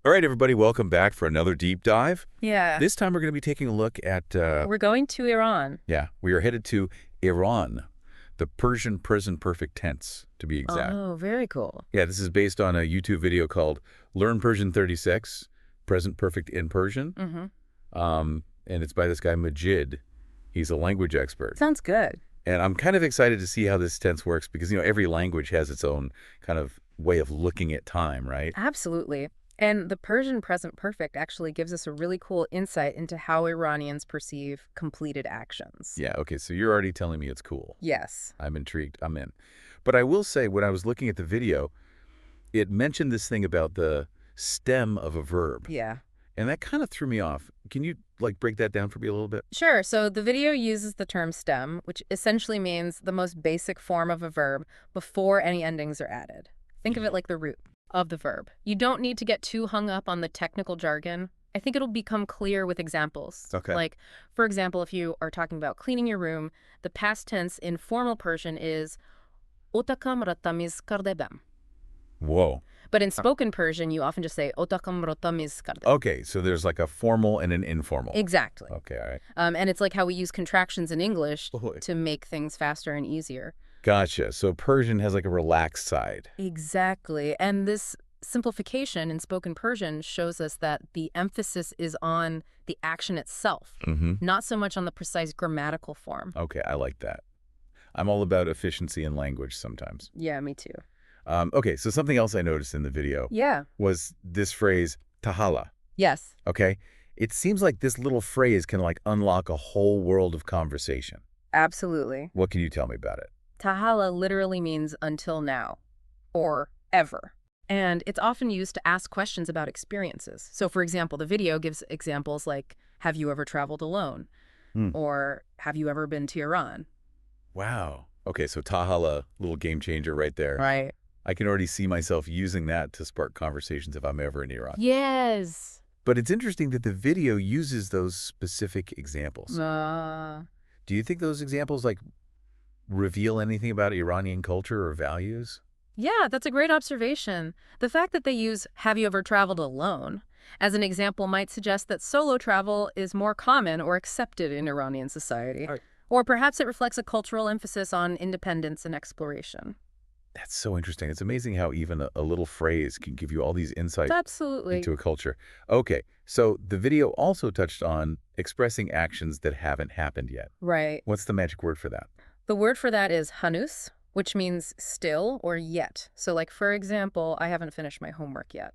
All right, everybody, welcome back for another deep dive. Yeah. This time we're going to be taking a look at, We're going to Iran. we are headed to Iran, the Persian present perfect tense, to be exact. Oh, very cool. Yeah, this is based on a YouTube video called Learn Persian 36, Present Perfect in Persian. And it's by this guy, Majid. He's a language expert. Sounds good. And I'm kind of excited to see how this tense works because, every language has its own kind of way of looking at time, right? Absolutely. And the Persian present perfect actually gives us a really cool insight into how Iranians perceive completed actions. Yeah, okay, so you're already telling me it's cool. Yes. I'm intrigued. I'm in. But I will say, when I was looking at the video, it mentioned this thing about the stem of a verb. Yeah. And that kind of threw me off. Can you, break that down for me a little bit? Sure. So the video uses the term stem, which essentially means the most basic form of a verb before any endings are added. Think of it like the root of the verb. You don't need to get too hung up on the technical jargon. I think it'll become clear with examples. Okay. Like, for example, if you are talking about cleaning your room, the past tense in formal Persian is otakam ratamiz khorde-im. Whoa. But in spoken Persian, you often just say otakam ratamiz khorde-im. Okay, so there's like a formal and an informal. Exactly. Okay, all right. And it's like how we use contractions in English Oh, to make things faster and easier. Gotcha. So Persian has like a relaxed side. Exactly. And this simplification in spoken Persian shows us that the emphasis is on the action itself, not so much on the precise grammatical form. Okay, I like that. I'm all about efficiency in language sometimes. Yeah, me too. Okay, so something else I noticed in the video was this phrase, tahala. Yes. Okay? It seems like this little phrase can unlock a whole world of conversation. Absolutely. What can you tell me about it? Tahala literally means until now or ever. And it's often used to ask questions about experiences. So, for example, the video gives examples like, have you ever traveled alone? Or have you ever been to Tehran? Wow. Okay, so tahala, little game changer right there. Right. I can already see myself using that to spark conversations if I'm ever in Iran. Yes. But it's interesting that the video uses those specific examples. Do you think those examples reveal anything about Iranian culture or values? Yeah, that's a great observation. The fact that they use have you ever traveled alone as an example might suggest that solo travel is more common or accepted in Iranian society. Right. Or perhaps it reflects a cultural emphasis on independence and exploration. That's so interesting. It's amazing how even a little phrase can give you all these insights Absolutely. into a culture. Okay, so the video also touched on expressing actions that haven't happened yet. Right. What's the magic word for that? The word for that is hanus, which means still or yet. So like, for example, I haven't finished my homework yet.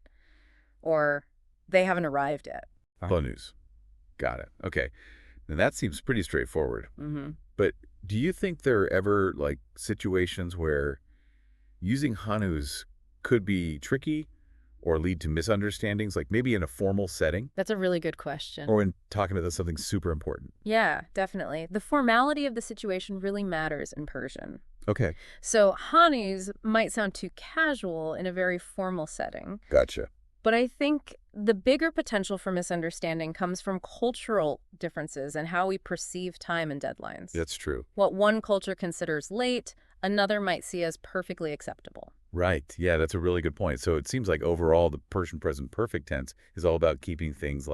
Or they haven't arrived yet. News. Got it. Okay. Now that seems pretty straightforward. But do you think there are ever situations where using hanus could be tricky or lead to misunderstandings, maybe in a formal setting? That's a really good question. Or when talking about something super important? Yeah, definitely. The formality of the situation really matters in Persian. Okay. So hanus might sound too casual in a very formal setting. Gotcha. But I think the bigger potential for misunderstanding comes from cultural differences and how we perceive time and deadlines. That's true. What one culture considers late, another might see as perfectly acceptable. Right. Yeah, that's a really good point. So it seems like overall the Persian present perfect tense is all about keeping things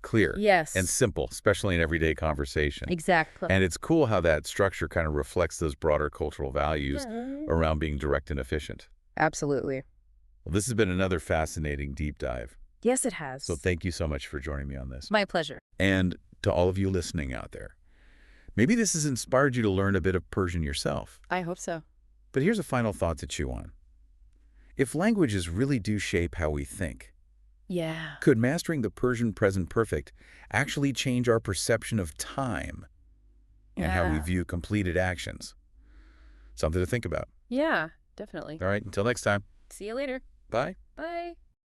clear and simple, especially in everyday conversation. Exactly. And it's cool how that structure kind of reflects those broader cultural values around being direct and efficient. Absolutely. Well, this has been another fascinating deep dive. Yes, it has. So thank you so much for joining me on this. My pleasure. And to all of you listening out there, maybe this has inspired you to learn a bit of Persian yourself. I hope so. But here's a final thought to chew on. If languages really do shape how we think, could mastering the Persian present perfect actually change our perception of time and how we view completed actions? Something to think about. Yeah, definitely. All right, until next time. See you later. Bye. Bye.